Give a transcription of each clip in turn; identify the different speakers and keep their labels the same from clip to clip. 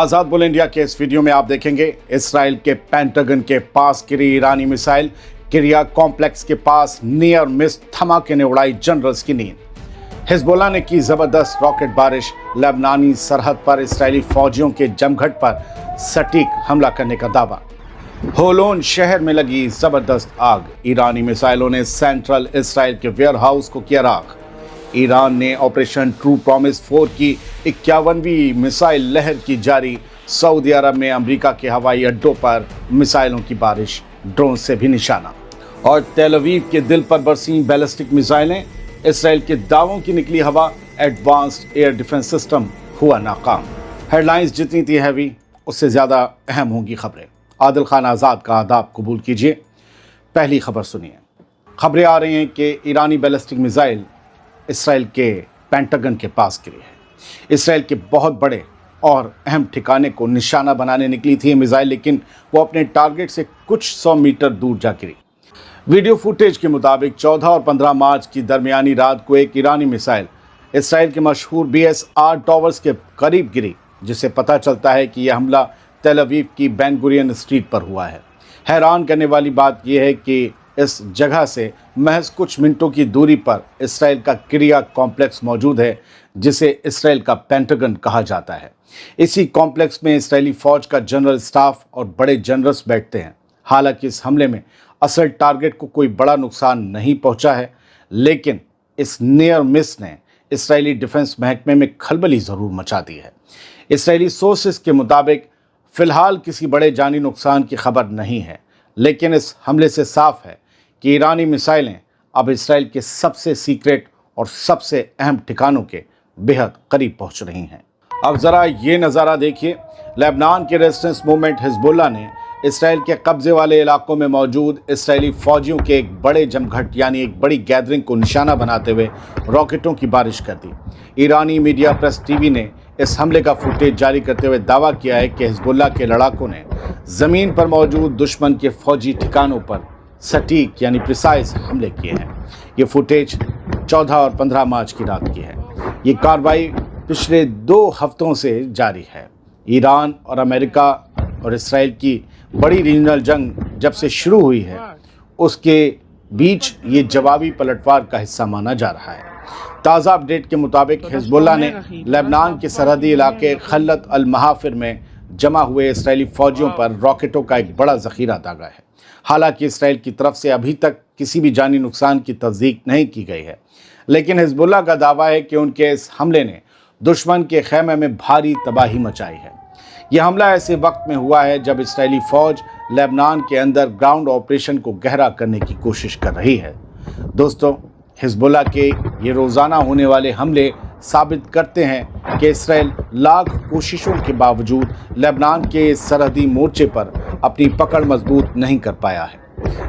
Speaker 1: आज़ाद bull India के इस video में आप देखेंगे इसराइल के पेंटागन के पास गिरी ईरानी मिसाइल, किरिया कॉम्प्लेक्स के पास नियर मिस धमाके ने उड़ाई जनरल्स की नींद। हिजबुल्लाह ने की जबरदस्त रॉकेट बारिश, लेबनानी सरहद पर इसराइली फौजियों के जमघट पर सटीक हमला करने का दावा। होलोन शहर में लगी जबरदस्त आग, ईरानी मिसाइलों ने सेंट्रल इसराइल के वेयर हाउस को किया राख। ईरान ने ऑपरेशन ट्रू प्रॉमिस 4 की 51वीं मिसाइल लहर की जारी। सऊदी अरब में अमेरिका के हवाई अड्डों पर मिसाइलों की बारिश, ड्रोन से भी निशाना। और तेल अवीव के दिल पर बरसी बैलिस्टिक मिसाइलें, इसराइल के दावों की निकली हवा, एडवांस्ड एयर डिफेंस सिस्टम हुआ नाकाम। हेडलाइंस जितनी थी हैवी, उससे ज़्यादा अहम होंगी खबरें। आदिल खान आज़ाद का आदाब कबूल कीजिए। पहली खबर सुनिए। खबरें आ रही हैं कि ईरानी बैलिस्टिक मिसाइल इसराइल के पेंटागन के पास गिरी है। इसराइल के बहुत बड़े और अहम ठिकाने को निशाना बनाने निकली थी ये मिसाइल, लेकिन वो अपने टारगेट से कुछ 100 मीटर दूर जा गिरी। वीडियो फुटेज के मुताबिक 14 और 15 मार्च की दरमियानी रात को एक ईरानी मिसाइल इसराइल के मशहूर BSR टावर्स के करीब गिरी, जिससे पता चलता है कि यह हमला तेल अवीव की बेन गुरियन स्ट्रीट पर हुआ है। हैरान करने वाली बात यह है कि इस जगह से महज कुछ मिनटों की दूरी पर इसराइल का किरिया कॉम्प्लेक्स मौजूद है, जिसे इसराइल का पेंटागन कहा जाता है। इसी कॉम्प्लेक्स में इसराइली फौज का जनरल स्टाफ और बड़े जनरल्स बैठते हैं। हालांकि इस हमले में असल टारगेट को कोई बड़ा नुकसान नहीं पहुंचा है, लेकिन इस नियर मिस ने इसराइली डिफेंस महकमे में खलबली ज़रूर मचा दी है। इसराइली सोर्सेस के मुताबिक फ़िलहाल किसी बड़े जानी नुकसान की खबर नहीं है, लेकिन इस हमले से साफ है कि ईरानी मिसाइलें अब इसराइल के सबसे सीक्रेट और सबसे अहम ठिकानों के बेहद करीब पहुंच रही हैं। अब ज़रा ये नज़ारा देखिए। लेबनान के रेजिस्टेंस मूवमेंट हिजबुल्लाह ने इसराइल के कब्ज़े वाले इलाकों में मौजूद इसराइली फ़ौजियों के एक बड़े जमघट यानी एक बड़ी गैदरिंग को निशाना बनाते हुए रॉकेटों की बारिश कर दी। ईरानी मीडिया प्रेस TV ने इस हमले का फुटेज जारी करते हुए दावा किया है कि हिजबुल्लाह के लड़ाकों ने ज़मीन पर मौजूद दुश्मन के फौजी ठिकानों पर सटीक यानी प्रिसाइज हमले किए हैं। ये फुटेज 14 और 15 मार्च की रात की है। ये कार्रवाई पिछले 2 हफ्तों से जारी है। ईरान और अमेरिका और इसराइल की बड़ी रीजनल जंग जब से शुरू हुई है, उसके बीच ये जवाबी पलटवार का हिस्सा माना जा रहा है। ताज़ा अपडेट के मुताबिक हिजबुल्लाह ने लेबनान के सरहदी इलाके खल्लत अल महाफिर में जमा हुए इसराइली फ़ौजियों पर रॉकेटों का एक बड़ा ज़ख़ीरा दागा है। हालांकि इसराइल की तरफ से अभी तक किसी भी जानी नुकसान की तस्दीक नहीं की गई है, लेकिन हिजबुल्लाह का दावा है कि उनके इस हमले ने दुश्मन के खेमे में भारी तबाही मचाई है। यह हमला ऐसे वक्त में हुआ है जब इसराइली फ़ौज लेबनान के अंदर ग्राउंड ऑपरेशन को गहरा करने की कोशिश कर रही है। दोस्तों, हिजबुल्लाह के ये रोज़ाना होने वाले हमले साबित करते हैं कि इसराइल लाख कोशिशों के बावजूद लेबनान के सरहदी मोर्चे पर अपनी पकड़ मजबूत नहीं कर पाया है।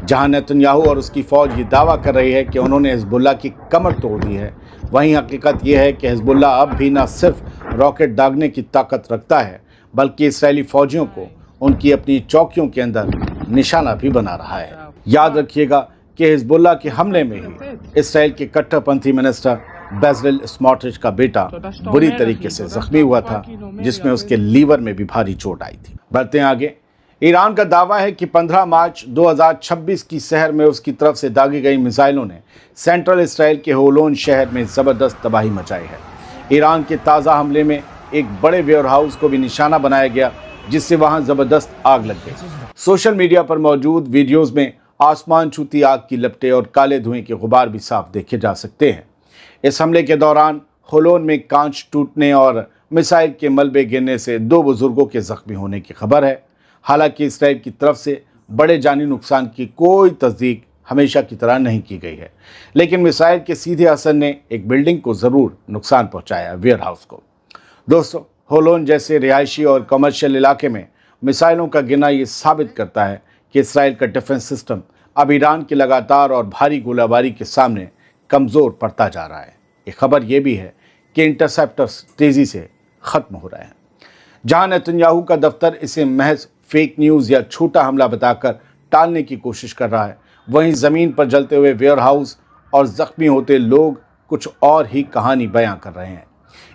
Speaker 1: जहां नेतन्याहू और उसकी फ़ौज ये दावा कर रही है कि उन्होंने हिजबुल्लाह की कमर तोड़ दी है, वहीं हकीकत यह है कि हिजबुल्लाह अब भी न सिर्फ रॉकेट दागने की ताकत रखता है, बल्कि इसराइली फ़ौजियों को उनकी अपनी चौकियों के अंदर निशाना भी बना रहा है। याद रखिएगा कि हिजबुल्लाह के हमले में ही इसराइल के कट्टरपंथी मिनिस्टर बेजलेल स्मोट्रिच का बेटा बुरी तरीके से जख्मी हुआ था, जिसमें उसके लीवर में भी भारी चोट आई थी। बढ़ते हैं आगे। ईरान का दावा है कि 15 मार्च 2026 की शहर में उसकी तरफ से दागी गई मिसाइलों ने सेंट्रल इसराइल के होलोन शहर में ज़बरदस्त तबाही मचाई है। ईरान के ताज़ा हमले में एक बड़े वेयर हाउस को भी निशाना बनाया गया, जिससे वहां ज़बरदस्त आग लग गई। सोशल मीडिया पर मौजूद वीडियोज़ में आसमान छूती आग की लपटें और काले धुएं के गुबार भी साफ देखे जा सकते हैं। इस हमले के दौरान होलोन में कांच टूटने और मिसाइल के मलबे गिरने से 2 बुजुर्गों के जख्मी होने की खबर है। हालांकि इसराइल की तरफ से बड़े जानी नुकसान की कोई तस्दीक हमेशा की तरह नहीं की गई है, लेकिन मिसाइल के सीधे असर ने एक बिल्डिंग को ज़रूर नुकसान पहुंचाया, वेयर हाउस को। दोस्तों, होलोन जैसे रिहायशी और कमर्शियल इलाके में मिसाइलों का गिरना ये साबित करता है कि इसराइल का डिफेंस सिस्टम अब ईरान की लगातार और भारी गोलाबारी के सामने कमज़ोर पड़ता जा रहा है। एक खबर ये भी है कि इंटरसेप्टर्स तेज़ी से ख़त्म हो रहे हैं। जहां नेतन्याहू का दफ्तर इसे महज फेक न्यूज़ या छोटा हमला बताकर टालने की कोशिश कर रहा है, वहीं ज़मीन पर जलते हुए वेयर हाउस और ज़ख्मी होते लोग कुछ और ही कहानी बयां कर रहे हैं।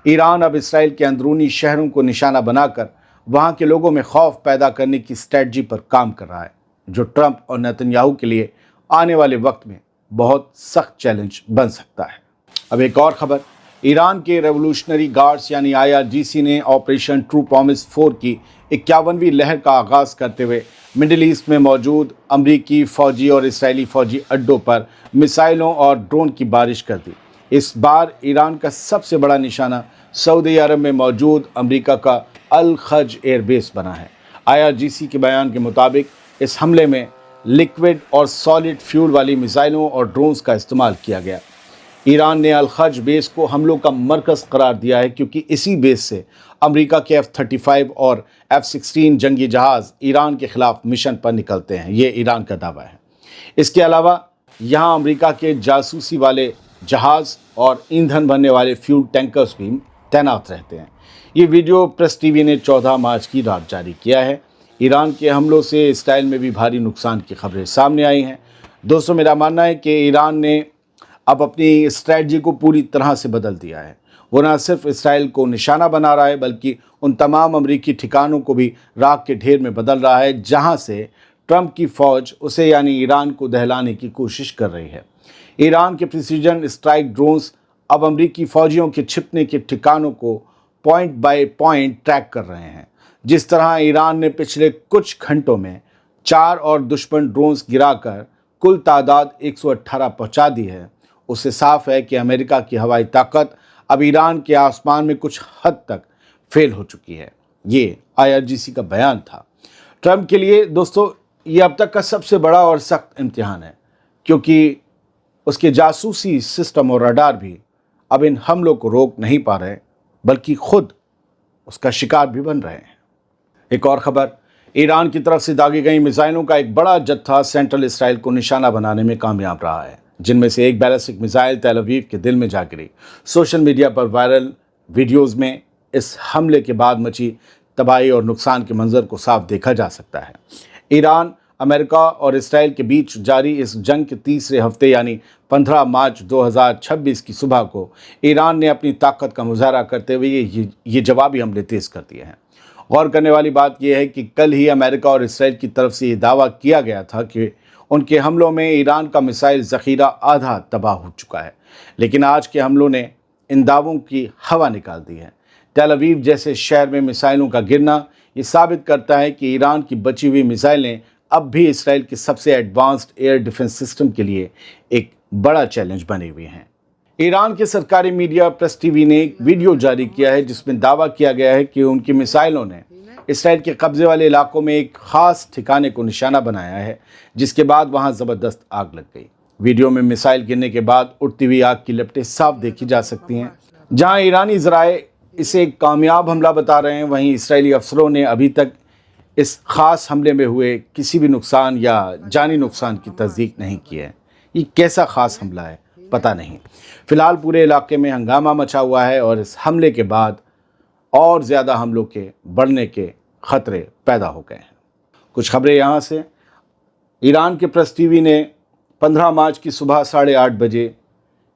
Speaker 1: ईरान अब इसराइल के अंदरूनी शहरों को निशाना बनाकर वहाँ के लोगों में खौफ पैदा करने की स्ट्रेटजी पर काम कर रहा है, जो ट्रंप और नेतन्याहू के लिए आने वाले वक्त में बहुत सख्त चैलेंज बन सकता है। अब एक और खबर, ईरान के रेवोल्यूशनरी गार्ड्स यानी IRGC ने ऑपरेशन ट्रू प्रॉमिस 4 की 51वीं लहर का आगाज़ करते हुए मिडिल ईस्ट में मौजूद अमरीकी फ़ौजी और इसराइली फ़ौजी अड्डों पर मिसाइलों और ड्रोन की बारिश कर दी। इस बार ईरान का सबसे बड़ा निशाना सऊदी अरब में मौजूद अमरीका का अल खज एयरबेस बना है। IRGC के बयान के मुताबिक इस हमले में लिक्विड और सॉलिड फ्यूल वाली मिसाइलों और ड्रोन्स का इस्तेमाल किया गया। ईरान ने अल खज बेस को हमलों का मरकज़ करार दिया है, क्योंकि इसी बेस से अमेरिका के F-35 और F-16 जंगी जहाज़ ईरान के ख़िलाफ़ मिशन पर निकलते हैं। ये ईरान का दावा है। इसके अलावा यहाँ अमेरिका के जासूसी वाले जहाज़ और ईंधन भरने वाले फ्यूल टैंकर्स भी तैनात रहते हैं। ये वीडियो प्रेस टीवी ने 14 मार्च की रात जारी किया है। ईरान के हमलों से इसराइल में भी भारी नुकसान की खबरें सामने आई हैं। दोस्तों, मेरा मानना है कि ईरान ने अब अपनी स्ट्रैटेजी को पूरी तरह से बदल दिया है। वो न सिर्फ इसराइल को निशाना बना रहा है, बल्कि उन तमाम अमरीकी ठिकानों को भी राख के ढेर में बदल रहा है जहां से ट्रंप की फ़ौज उसे यानी ईरान को दहलाने की कोशिश कर रही है। ईरान के प्रिसीजन स्ट्राइक ड्रोन्स अब अमरीकी फ़ौजियों के छिपने के ठिकानों को पॉइंट बाय पॉइंट ट्रैक कर रहे हैं। जिस तरह ईरान ने पिछले कुछ घंटों में 4 और दुश्मन ड्रोन्स गिराकर कुल तादाद 118 पहुंचा दी है, उससे साफ है कि अमेरिका की हवाई ताकत अब ईरान के आसमान में कुछ हद तक फेल हो चुकी है। ये IRGC का बयान था। ट्रंप के लिए दोस्तों ये अब तक का सबसे बड़ा और सख्त इम्तिहान है, क्योंकि उसके जासूसी सिस्टम और रडार भी अब इन हमलों को रोक नहीं पा रहे, बल्कि खुद उसका शिकार भी बन रहे हैं। एक और खबर, ईरान की तरफ से दागी गई मिसाइलों का एक बड़ा जत्था सेंट्रल इसराइल को निशाना बनाने में कामयाब रहा है, जिनमें से एक बैलिस्टिक मिसाइल तेल अवीव के दिल में जा गिरी। सोशल मीडिया पर वायरल वीडियोज़ में इस हमले के बाद मची तबाही और नुकसान के मंजर को साफ देखा जा सकता है। ईरान, अमेरिका और इसराइल के बीच जारी इस जंग के तीसरे हफ्ते यानी 15 मार्च 2026 की सुबह को ईरान ने अपनी ताकत का मुजाहरा करते हुए ये जवाबी हमले तेज़ कर दिए हैं। गौर करने वाली बात यह है कि कल ही अमेरिका और इसराइल की तरफ से ये दावा किया गया था कि उनके हमलों में ईरान का मिसाइल ज़ख़ीरा आधा तबाह हो चुका है, लेकिन आज के हमलों ने इन दावों की हवा निकाल दी है। तेल अवीव जैसे शहर में मिसाइलों का गिरना ये साबित करता है कि ईरान की बची हुई मिसाइलें अब भी इसराइल के सबसे एडवांस्ड एयर डिफेंस सिस्टम के लिए एक बड़ा चैलेंज बने हुए हैं। ईरान के सरकारी मीडिया प्रेस टीवी ने एक वीडियो जारी किया है जिसमें दावा किया गया है कि उनकी मिसाइलों ने इसराइल के कब्जे वाले इलाकों में एक खास ठिकाने को निशाना बनाया है, जिसके बाद वहां ज़बरदस्त आग लग गई। वीडियो में मिसाइल गिरने के बाद उड़ती हुई आग की लपटें साफ देखी जा सकती हैं। जहां ईरानी ज़राए इसे एक कामयाब हमला बता रहे हैं, वहीं इसराइली अफसरों ने अभी तक इस ख़ास हमले में हुए किसी भी नुकसान या जानी नुकसान की तस्दीक नहीं की है। ये कैसा ख़ास हमला है पता नहीं। फ़िलहाल पूरे इलाके में हंगामा मचा हुआ है और इस हमले के बाद और ज़्यादा हमलों के बढ़ने के ख़तरे पैदा हो गए हैं। कुछ खबरें यहाँ से, ईरान के प्रेस टीवी ने 15 मार्च की सुबह 8:30 बजे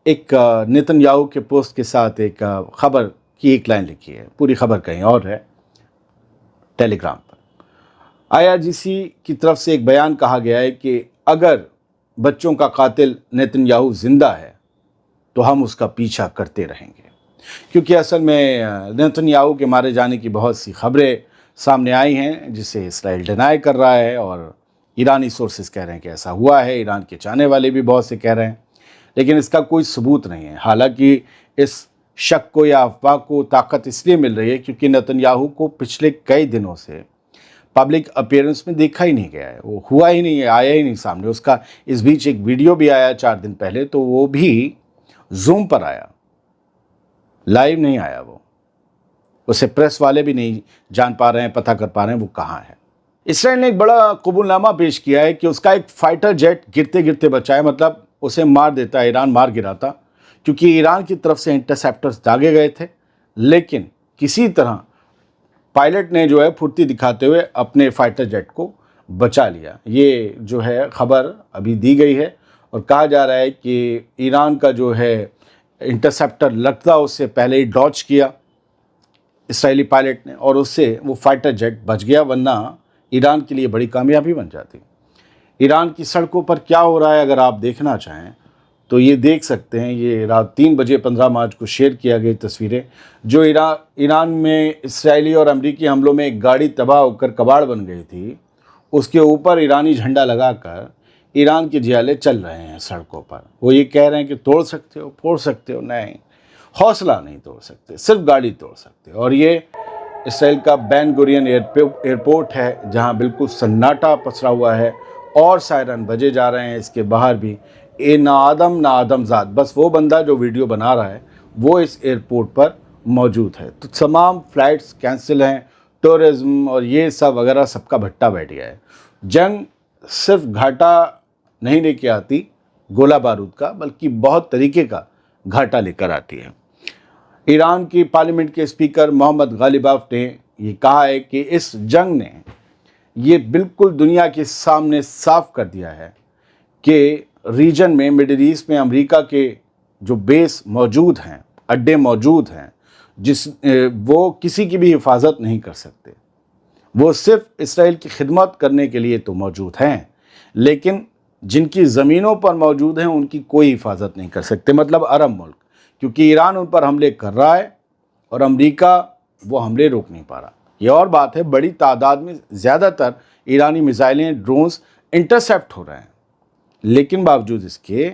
Speaker 1: एक नेतन्याहू के पोस्ट के साथ एक खबर की एक लाइन लिखी है। पूरी खबर कहीं और है। टेलीग्राम पर IRGC की तरफ से एक बयान कहा गया है कि अगर बच्चों का कातिल नेतन्याहू जिंदा है तो हम उसका पीछा करते रहेंगे, क्योंकि असल में नेतन्याहू के मारे जाने की बहुत सी खबरें सामने आई हैं जिसे इसराइल डिनाई कर रहा है और ईरानी सोर्सेज कह रहे हैं कि ऐसा हुआ है। ईरान के चाहने वाले भी बहुत से कह रहे हैं, लेकिन इसका कोई सबूत नहीं है। हालांकि इस शक को या अफवाह को ताकत इसलिए मिल रही है क्योंकि नेतन्याहू को पिछले कई दिनों से पब्लिक अपीयरेंस में देखा ही नहीं गया है, वो हुआ ही नहीं है, आया ही नहीं सामने। उसका इस बीच एक वीडियो भी आया 4 दिन पहले, तो वो भी जूम पर आया, लाइव नहीं आया। वो उसे प्रेस वाले भी नहीं जान पा रहे हैं, पता कर पा रहे हैं वो कहाँ है। इसराइल ने एक बड़ा कबूलनामा पेश किया है कि उसका एक फाइटर जेट गिरते गिरते बचा है, मतलब उसे मार देता, ईरान मार गिराता, क्योंकि ईरान की तरफ से इंटरसेप्टर्स दागे गए थे, लेकिन किसी तरह पायलट ने जो है फुर्ती दिखाते हुए अपने फाइटर जेट को बचा लिया। ये जो है खबर अभी दी गई है और कहा जा रहा है कि ईरान का जो है इंटरसेप्टर लगता उससे पहले ही डॉच किया। اسرائیلی پائلٹ نے، اور اس سے وہ فائٹر جیٹ بچ گیا، ورنہ ایران کے لیے بڑی کامیابی بن جاتی۔ ایران کی سڑکوں پر کیا ہو رہا ہے اگر آپ دیکھنا چاہیں تو یہ دیکھ سکتے ہیں۔ یہ رات 3 بجے 15 مارچ کو شیئر کیا گئی تصویریں، جو ایران میں اسرائیلی اور امریکی حملوں میں ایک گاڑی تباہ ہو کر کباڑ بن گئی تھی، اس کے اوپر ایرانی جھنڈا لگا کر ایران کے جھیالے چل رہے ہیں سڑکوں پر۔ وہ یہ کہہ رہے ہیں کہ توڑ سکتے ہو، پھوڑ سکتے ہو، نہیں، حوصلہ نہیں توڑ سکتے، صرف گاڑی توڑ سکتے۔ اور یہ اسرائیل کا بین گورین ایئرپورٹ ہے، جہاں بالکل سناٹا پسرا ہوا ہے اور سائرن بجے جا رہے ہیں۔ اس کے باہر بھی نا آدم ذات، بس وہ بندہ جو ویڈیو بنا رہا ہے وہ اس ایئرپورٹ پر موجود ہے۔ تو تمام فلائٹس کینسل ہیں، ٹورزم اور یہ سب وغیرہ سب کا بھٹا بیٹھ گیا ہے۔ جنگ صرف گھاٹا نہیں لے کے آتی گولہ بارود کا، بلکہ بہت طریقے کا گھاٹا لے کر آتی ہے۔ ایران کی پارلیمنٹ کے اسپیکر محمد غالباف نے یہ کہا ہے کہ اس جنگ نے یہ بالکل دنیا کے سامنے صاف کر دیا ہے کہ ریجن میں، مڈل ایسٹ میں امریکہ کے جو بیس موجود ہیں، اڈے موجود ہیں، وہ کسی کی بھی حفاظت نہیں کر سکتے۔ وہ صرف اسرائیل کی خدمت کرنے کے لیے تو موجود ہیں، لیکن جن کی زمینوں پر موجود ہیں ان کی کوئی حفاظت نہیں کر سکتے، مطلب عرب ملک، کیونکہ ایران ان پر حملے کر رہا ہے اور امریکہ وہ حملے روک نہیں پا رہا۔ یہ اور بات ہے، بڑی تعداد میں زیادہ تر ایرانی میزائلیں، ڈرونز انٹرسیپٹ ہو رہے ہیں، لیکن باوجود اس کے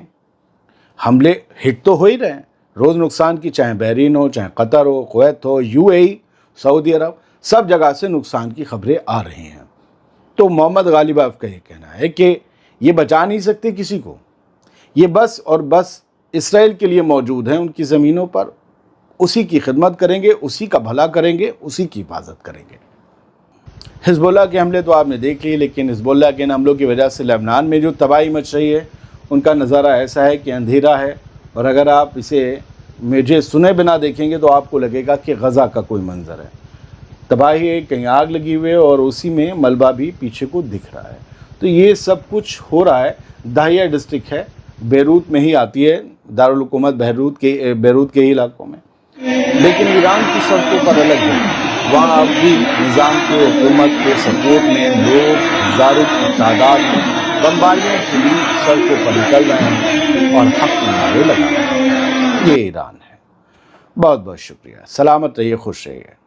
Speaker 1: حملے ہٹ تو ہو ہی رہے ہیں روز نقصان کی، چاہے بحرین ہو، چاہے قطر ہو، کویت ہو، UAE، سعودی عرب، سب جگہ سے نقصان کی خبریں آ رہی ہیں۔ تو محمد غالباف کا یہ کہنا ہے کہ یہ بچا نہیں سکتے کسی کو، یہ بس اور بس اسرائیل کے لیے موجود ہیں، ان کی زمینوں پر اسی کی خدمت کریں گے، اسی کا بھلا کریں گے، اسی کی حفاظت کریں گے۔ حزب اللہ کے حملے تو آپ نے دیکھ لیے، لیکن حزب اللہ کے ان حملوں کی وجہ سے لبنان میں جو تباہی مچ رہی ہے ان کا نظارہ ایسا ہے کہ اندھیرا ہے، اور اگر آپ اسے مجھے سنے بنا دیکھیں گے تو آپ کو لگے گا کہ غزہ کا کوئی منظر ہے۔ تباہی ہے، کہیں آگ لگی ہوئی ہے اور اسی میں ملبہ بھی پیچھے کو دکھ رہا ہے۔ تو یہ سب کچھ ہو رہا ہے، داہیہ ڈسٹرکٹ ہے، بیروت میں ہی آتی ہے، دارالحکومت بیروت کے ہی علاقوں میں، لیکن ایران کی سڑکوں پر الگ ہے۔ وہاں اب بھی نظام کے حکومت کے سپورٹ میں لوگ ہزاروں کی تعداد میں بمباریوں کے لیے سڑکوں پر نکل رہے ہیں اور حق میں نعرے لگا رہے ہیں۔ یہ ایران ہے۔ بہت بہت شکریہ، سلامت رہیے، خوش رہیے۔